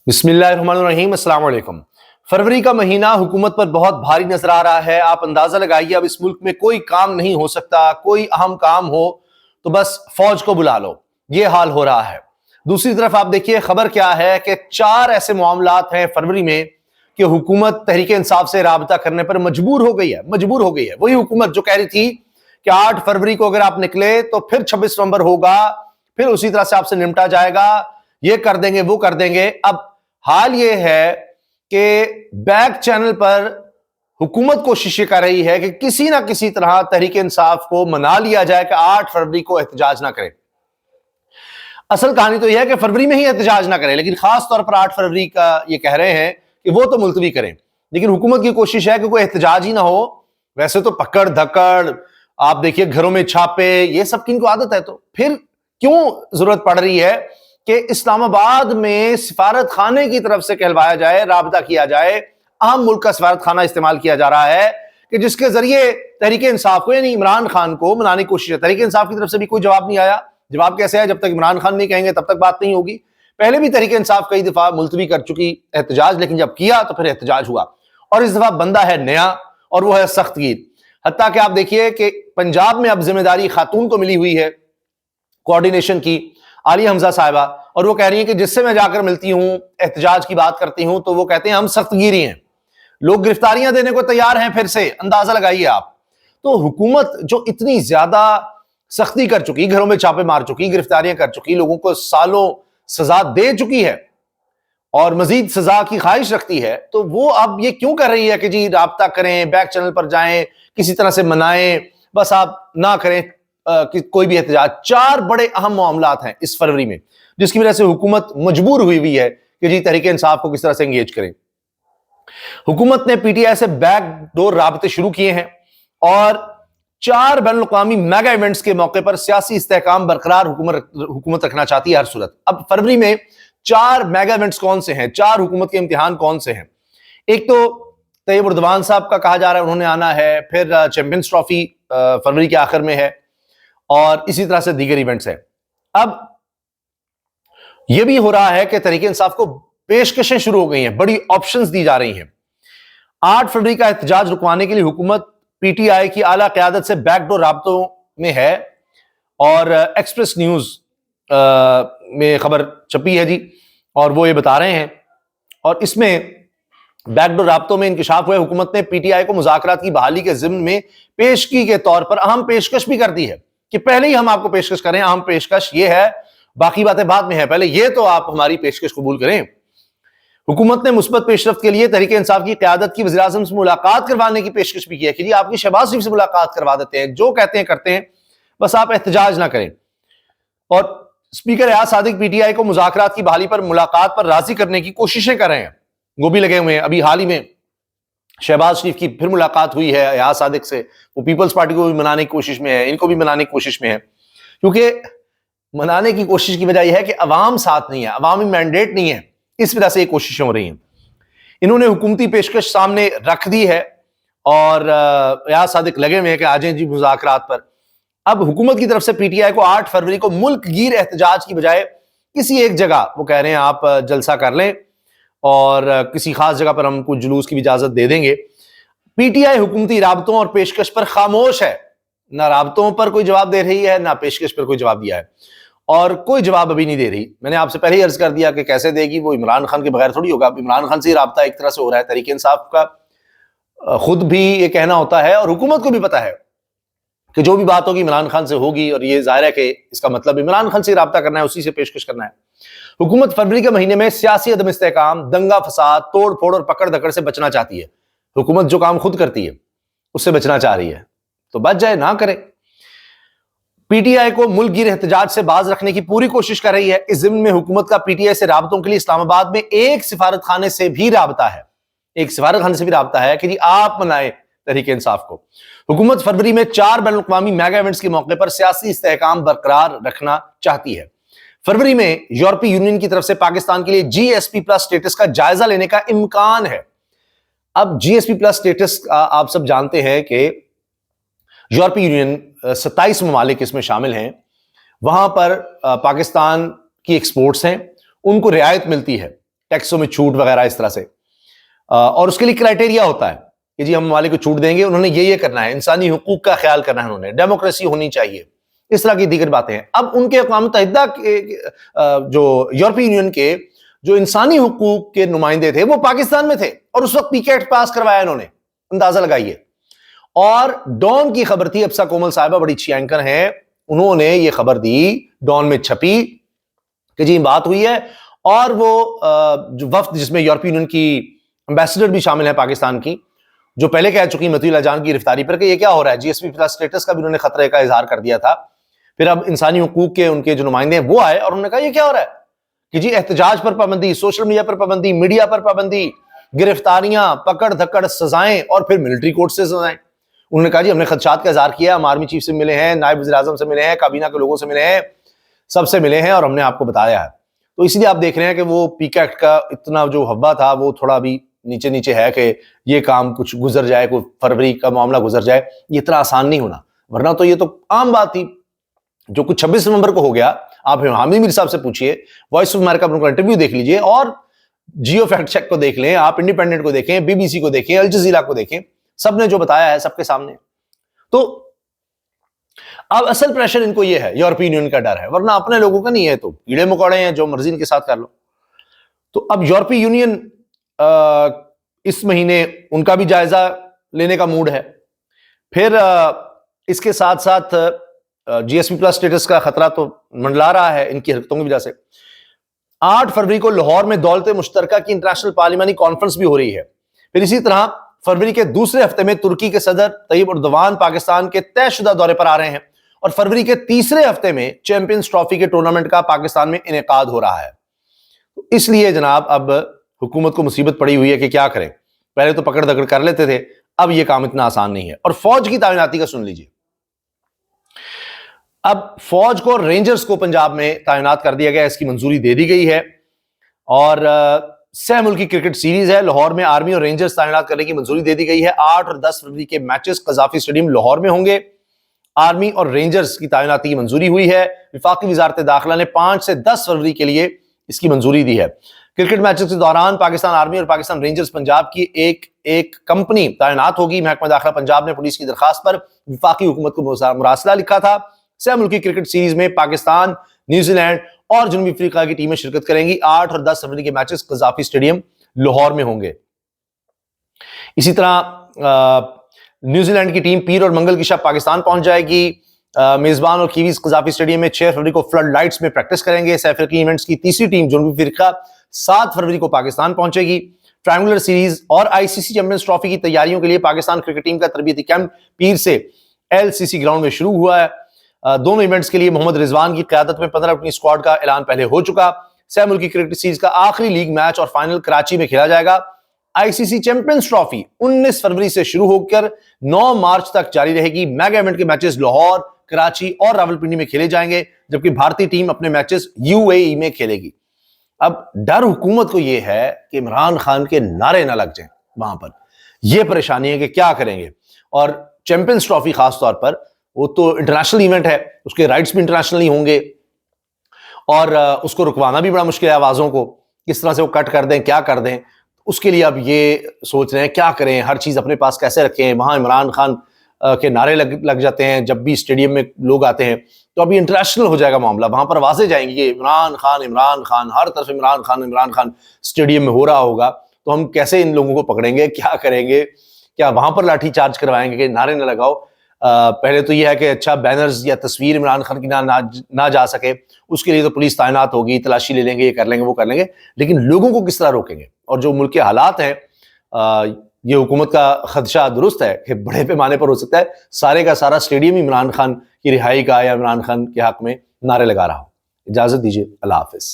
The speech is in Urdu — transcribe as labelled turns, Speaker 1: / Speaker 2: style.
Speaker 1: بسم اللہ الرحمن الرحیم۔ السلام علیکم۔ فروری کا مہینہ حکومت پر بہت بھاری نظر آ رہا ہے۔ آپ اندازہ لگائیے، اب اس ملک میں کوئی کام نہیں ہو سکتا، کوئی اہم کام ہو تو بس فوج کو بلا لو، یہ حال ہو رہا ہے۔ دوسری طرف آپ دیکھیے خبر کیا ہے کہ 4 ایسے معاملات ہیں فروری میں کہ حکومت تحریک انصاف سے رابطہ کرنے پر مجبور ہو گئی ہے۔ وہی حکومت جو کہہ رہی تھی کہ 8 فروری کو اگر آپ نکلے تو پھر 26 نومبر ہوگا، پھر اسی طرح سے آپ سے نمٹا جائے گا، یہ کر دیں گے وہ کر دیں گے۔ اب حال یہ ہے کہ بیک چینل پر حکومت کوشش کر رہی ہے کہ کسی نہ کسی طرح تحریک انصاف کو منا لیا جائے کہ 8 فروری کو احتجاج نہ کرے۔ اصل کہانی تو یہ ہے کہ فروری میں ہی احتجاج نہ کریں، لیکن خاص طور پر 8 فروری کا یہ کہہ رہے ہیں کہ وہ تو ملتوی کریں، لیکن حکومت کی کوشش ہے کہ کوئی احتجاج ہی نہ ہو۔ ویسے تو پکڑ دھکڑ، آپ دیکھیے گھروں میں چھاپے، یہ سب کی ان کو عادت ہے، تو پھر کیوں ضرورت پڑ رہی ہے کہ اسلام آباد میں سفارت خانے کی طرف سے کہلوایا جائے، رابطہ کیا جائے۔ اہم ملک کا سفارت خانہ استعمال کیا جا رہا ہے کہ جس کے ذریعے تحریک انصاف کو، یعنی عمران خان کو منانے کی کوشش ہے۔ تحریک انصاف کی طرف سے بھی کوئی جواب نہیں آیا۔ جواب کیسے ہے؟ جب تک عمران خان نہیں کہیں گے تب تک بات نہیں ہوگی۔ پہلے بھی تحریک انصاف کئی دفعہ ملتوی کر چکی احتجاج، لیکن جب کیا تو پھر احتجاج ہوا، اور اس دفعہ بندہ ہے نیا، اور وہ ہے سخت گیر۔ حتیٰ کہ آپ دیکھیے کہ پنجاب میں اب ذمہ داری خاتون کو ملی ہوئی ہے کوارڈینیشن کی، عالیہ حمزہ صاحبہ، اور وہ کہہ رہی ہیں کہ جس سے میں جا کر ملتی ہوں، احتجاج کی بات کرتی ہوں، تو وہ کہتے ہیں ہم سخت گیری ہیں، لوگ گرفتاریاں دینے کو تیار ہیں۔ پھر سے اندازہ لگائیے آپ، تو حکومت جو اتنی زیادہ سختی کر چکی، گھروں میں چھاپے مار چکی، گرفتاریاں کر چکی، لوگوں کو سالوں سزا دے چکی ہے اور مزید سزا کی خواہش رکھتی ہے، تو وہ اب یہ کیوں کر رہی ہے کہ جی رابطہ کریں، بیک چینل پر جائیں، کسی طرح سے منائیں، بس آپ نہ کریں کوئی بھی احتجاج۔ 4 بڑے اہم معاملات ہیں اس فروری میں، جس کی وجہ سے حکومت مجبور ہوئی ہے کہ جی تحریک انصاف کو کس طرح سے انگیج کریں۔ حکومت نے پی ٹی آئی سے بیک ڈور رابطے شروع کیے ہیں، اور 4 بین الاقوامی میگا ایونٹس کے موقع پر سیاسی استحکام برقرار حکومت رکھنا چاہتی ہے ہر صورت۔ اب فروری میں 4 میگا ایونٹس کون سے ہیں، 4 حکومت کے امتحان کون سے ہیں؟ ایک تو طیب اردوان صاحب کا کہا جا رہا ہے انہوں نے آنا ہے، پھر چیمپئنز ٹرافی فروری کے آخر میں ہے، اور اسی طرح سے دیگر ایونٹس ہیں۔ اب یہ بھی ہو رہا ہے کہ تحریک انصاف کو پیشکشیں شروع ہو گئی ہیں، بڑی آپشنز دی جا رہی ہیں۔ 8 فروری کا احتجاج رکوانے کے لیے حکومت پی ٹی آئی کی اعلیٰ قیادت سے بیک ڈور رابطوں میں ہے، اور ایکسپریس نیوز میں خبر چھپی ہے جی، اور وہ یہ بتا رہے ہیں، اور اس میں بیک ڈور رابطوں میں انکشاف ہوئے حکومت نے پی ٹی آئی کو مذاکرات کی بحالی کے ضمن میں پیشگی کے طور پر اہم پیشکش بھی کر دی ہے کہ پہلے ہی ہم آپ کو پیشکش کریں۔ اہم پیشکش یہ ہے، باقی باتیں بعد میں ہیں، پہلے یہ تو آپ ہماری پیشکش قبول کریں۔ حکومت نے مثبت پیش رفت کے لیے تحریک انصاف کی قیادت کی وزیراعظم سے ملاقات کروانے کی پیشکش بھی کی ہے کہ جی آپ کی شہباز شریف سے ملاقات کروا دیتے ہیں، جو کہتے ہیں کرتے ہیں، بس آپ احتجاج نہ کریں۔ اور speaker Ayaz Sadiq P T I کو مذاکرات کی بحالی پر ملاقات پر راضی کرنے کی کوششیں کر رہے ہیں، وہ بھی لگے ہوئے ہیں۔ ابھی حال ہی میں شہباز شریف کی پھر ملاقات ہوئی ہے ایاز صادق سے، وہ پیپلز پارٹی کو بھی منانے کی کوشش میں ہے، ان کو بھی منانے کی کوشش میں ہے، کیونکہ منانے کی کوشش کی وجہ یہ ہے کہ عوام ساتھ نہیں ہے، عوامی مینڈیٹ نہیں ہے، اس وجہ سے یہ کوششیں ہو رہی ہیں۔ انہوں نے حکومتی پیشکش سامنے رکھ دی ہے، اور ایاز صادق لگے ہوئے ہیں کہ آ جائیں جی مذاکرات پر۔ اب حکومت کی طرف سے پی ٹی آئی کو 8 فروری کو ملک گیر احتجاج کی بجائے کسی ایک جگہ، وہ کہہ رہے ہیں آپ جلسہ کر لیں، اور کسی خاص جگہ پر ہم کچھ جلوس کی بھی اجازت دے دیں گے۔ پی ٹی آئی حکومتی رابطوں اور پیشکش پر خاموش ہے، نہ رابطوں پر کوئی جواب دے رہی ہے، نہ پیشکش پر کوئی جواب دیا ہے، اور کوئی جواب ابھی نہیں دے رہی۔ میں نے آپ سے پہلے ہی عرض کر دیا کہ کیسے دے گی، وہ عمران خان کے بغیر تھوڑی ہوگا۔ عمران خان سے ہی رابطہ ایک طرح سے ہو رہا ہے، تحریک انصاف کا خود بھی یہ کہنا ہوتا ہے، اور حکومت کو بھی پتا ہے کہ جو بھی بات ہوگی عمران خان سے ہوگی، اور یہ ظاہر ہے کہ اس کا مطلب عمران خان سے رابطہ کرنا ہے، اسی سے پیشکش کرنا ہے۔ حکومت فروری کے مہینے میں سیاسی عدم استحکام، دنگا فساد، توڑ پھوڑ اور پکڑ دھکڑ سے بچنا چاہتی ہے۔ حکومت جو کام خود کرتی ہے اس سے بچنا چاہ رہی ہے، تو بچ جائے، نہ کرے۔ پی ٹی آئی کو ملک گیر احتجاج سے باز رکھنے کی پوری کوشش کر رہی ہے۔ اس ضمن میں حکومت کا پی ٹی آئی سے رابطوں کے لیے اسلام آباد میں ایک سفارت خانے سے بھی رابطہ ہے، کہ جی آپ منائیں تحریک انصاف کو۔ حکومت فروری میں 4 بین الاقوامی میگا ایونٹس کے موقع پر سیاسی استحکام برقرار رکھنا چاہتی ہے۔ فروری میں یورپی یونین کی طرف سے پاکستان کے لیے جی ایس پی پلس سٹیٹس کا جائزہ لینے کا امکان ہے۔ اب جی ایس پی پلس سٹیٹس آپ سب جانتے ہیں کہ یورپی یونین 27 ممالک اس میں شامل ہیں، وہاں پر پاکستان کی ایکسپورٹس ہیں، ان کو رعایت ملتی ہے، ٹیکسوں میں چھوٹ وغیرہ اس طرح سے، اور اس کے لیے کرائٹیریا ہوتا ہے کہ جی ہم ممالک کو چھوٹ دیں گے، انہوں نے یہ کرنا ہے، انسانی حقوق کا خیال کرنا ہے، انہوں نے ڈیموکریسی ہونی چاہیے، اس طرح کی دیگر باتیں ہیں۔ اب ان کے اقوام متحدہ کے جو یورپی یونین کے جو انسانی حقوق کے نمائندے تھے وہ پاکستان میں تھے، اور اس وقت پی کے ایکٹ پاس کروایا انہوں نے، اندازہ لگائیے۔ اور ڈان کی خبر تھی، ابسا کومل صاحبہ بڑی اچھی اینکر ہیں، انہوں نے یہ خبر دی، ڈان میں چھپی کہ جی بات ہوئی ہے، اور وہ جو وفد جس میں یورپی یونین کی امبیسڈر بھی شامل ہے پاکستان کی، جو پہلے کہہ چکی مطیع اللہ جان کی گرفتاری پر کہ یہ کیا ہو رہا ہے، جی ایس پی پلس اسٹیٹس کا بھی انہوں نے خطرے کا اظہار کر دیا تھا۔ پھر اب انسانی حقوق کے ان کے جو نمائندے ہیں وہ آئے اور انہوں نے کہا یہ کیا ہو رہا ہے کہ جی احتجاج پر پابندی، سوشل میڈیا پر پابندی، میڈیا پر پابندی، گرفتاریاں، پکڑ دھکڑ، سزائیں، اور پھر ملٹری کورٹ سے سزائیں۔ انہوں نے کہا جی ہم نے خدشات کا اظہار کیا، ہم آرمی چیف سے ملے ہیں، نائب وزیر اعظم سے ملے ہیں، کابینہ کے لوگوں سے ملے ہیں، سب سے ملے ہیں، اور ہم نے آپ کو بتایا ہے۔ تو اسی لیے آپ دیکھ رہے ہیں کہ وہ پی کے ایکٹ کا اتنا جو ہوا تھا وہ تھوڑا بھی نیچے نیچے ہے کہ یہ کام کچھ گزر جائے، کوئی فروری کا معاملہ گزر جائے، یہ اتنا آسان نہیں ہونا، ورنہ تو یہ تو عام بات تھی۔ جو کچھ 26 نومبر کو ہو گیا، آپ حامد میر صاحب سے پوچھئے، وائس آف امریکہ پر ان کا انٹرویو دیکھ لیجئے، اور جیو فیکٹ چیک کو دیکھ لیں، آپ انڈیپینڈنٹ کو دیکھیں، بی بی سی کو دیکھیں، الجزیرہ کو دیکھیں، سب نے جو بتایا ہے سب کے سامنے۔ تو اب اصل پریشر ان کو یہ ہے، یورپی یونین کا ڈر ہے، ورنہ اپنے لوگوں کا نہیں ہے، تو کیڑے مکوڑے ہیں، جو مرضی ان کے ساتھ کر لو۔ تو اب یورپی یونین اس مہینے ان کا بھی جائزہ لینے کا موڈ ہے۔ پھر اس کے ساتھ ساتھ جی ایس پی پلس اسٹیٹس کا خطرہ تو منڈلا رہا ہے ان کی حرکتوں کی وجہ سے۔ 8 فروری کو لاہور میں دولت مشترکہ کی انٹرنیشنل پارلیمانی کانفرنس بھی ہو رہی ہے۔ پھر اسی طرح فروری کے دوسرے ہفتے میں ترکی کے صدر طیب اردوان پاکستان کے طے شدہ دورے پر آ رہے ہیں، اور فروری کے تیسرے ہفتے میں چیمپئنز ٹرافی کے ٹورنامنٹ کا پاکستان میں انعقاد ہو رہا ہے۔ اس لیے جناب اب حکومت کو مصیبت پڑی ہوئی ہے کہ کیا کریں، پہلے تو پکڑ دکڑ کر لیتے تھے، اب یہ کام اتنا آسان نہیں ہے۔ اور فوج کی تعیناتی کا سن لیجئے، اب فوج کو رینجرز کو پنجاب میں تعینات کر دیا گیا، اس کی منظوری دے دی گئی ہے، اور سہ ملکی کرکٹ سیریز ہے، لاہور میں آرمی اور رینجرز تعینات کرنے کی منظوری دے دی گئی ہے۔ 8 اور 10 فروری کے میچز قذافی اسٹیڈیم لاہور میں ہوں گے۔ آرمی اور رینجرز کی تعیناتی کی منظوری ہوئی ہے۔ وفاقی وزارت داخلہ نے 5 سے 10 فروری کے لیے اس کی منظوری دی ہے۔ کرکٹ میچز کے دوران پاکستان آرمی اور پاکستان رینجرز پنجاب کی ایک کمپنی تعینات ہوگی۔ محکمہ داخلہ پنجاب نے پولیس کی درخواست پر وفاقی حکومت کو مراسلہ لکھا تھا۔ سہ ملکی کرکٹ سیریز میں پاکستان، نیوزی لینڈ اور جنوبی افریقہ کی ٹیمیں شرکت کریں گی۔ 8 اور 10 فروری کے میچز قذافی اسٹیڈیم لاہور میں ہوں گے۔ اسی طرح نیوزی لینڈ کی ٹیم پیر اور منگل کی شب پاکستان پہنچ جائے گی۔ میزبان اور کیویز قذافی اسٹیڈیم میں 6 فروری کو فلڈ لائٹس میں پریکٹس کریں گے۔ سہ افریقی ایونٹس کی تیسری ٹیم جنوبی افریقہ 7 فروری کو پاکستان پہنچے گی۔ ٹرائنگولر سیریز اور آئی سی سی چیمپئنز ٹرافی کی تیاریوں کے لیے پاکستان کرکٹ ٹیم کا تربیتی کیمپ پیر سے ایل سی سی گراؤنڈ میں شروع ہوا ہے۔ دونوں ایونٹس کے لیے محمد رضوان کی قیادت میں 15 رکنی اسکواڈ کا اعلان پہلے ہو چکا۔ سہ ملکی کرکٹ سیریز کا آخری لیگ میچ اور فائنل کراچی میں کھیلا جائے گا۔ آئی سی سی چیمپئنز ٹرافی 19 فروری سے شروع ہو کر 9 مارچ تک جاری رہے گی۔ میگا ایونٹ کے میچز لاہور، کراچی اور راولپنڈی میں کھیلے جائیں گے، جبکہ بھارتی ٹیم اپنے میچز یو اے ای میں کھیلے گی۔ اب ڈر حکومت کو یہ ہے کہ عمران خان کے نعرے نہ لگ جائیں وہاں پر، یہ پریشانی ہے کہ کیا کریں گے۔ اور چیمپئنز ٹرافی خاص طور پر وہ تو انٹرنیشنل ایونٹ ہے، اس کے رائٹس بھی انٹرنیشنلی ہوں گے، اور اس کو رکوانا بھی بڑا مشکل ہے۔ آوازوں کو کس طرح سے وہ کٹ کر دیں، کیا کر دیں، اس کے لیے اب یہ سوچ رہے ہیں کیا کریں، ہر چیز اپنے پاس کیسے رکھیں۔ وہاں عمران خان کے نعرے لگ جاتے ہیں جب بھی اسٹیڈیم میں لوگ آتے ہیں، تو ابھی انٹرنیشنل ہو جائے گا معاملہ، وہاں پر آوازیں جائیں گی کہ عمران خان، ہر طرف عمران خان اسٹیڈیم میں ہو رہا ہوگا، تو ہم کیسے ان لوگوں کو پکڑیں گے، کیا کریں گے، کیا وہاں پر لاٹھی چارج کروائیں گے کہ نعرے نہ لگاؤ۔ پہلے تو یہ ہے کہ اچھا بینرز یا تصویر عمران خان کی نہ جا سکے، اس کے لیے تو پولیس تعینات ہوگی، تلاشی لے لیں گے، یہ کر لیں گے، وہ کر لیں گے، لیکن لوگوں کو کس طرح روکیں گے؟ اور جو ملک کے حالات ہیں، یہ حکومت کا خدشہ درست ہے کہ بڑے پیمانے پر ہو سکتا ہے سارے کا سارا اسٹیڈیم عمران خان کی رہائی کا یا عمران خان کے حق میں نعرے لگا رہا ہو۔ اجازت دیجیے، اللہ حافظ۔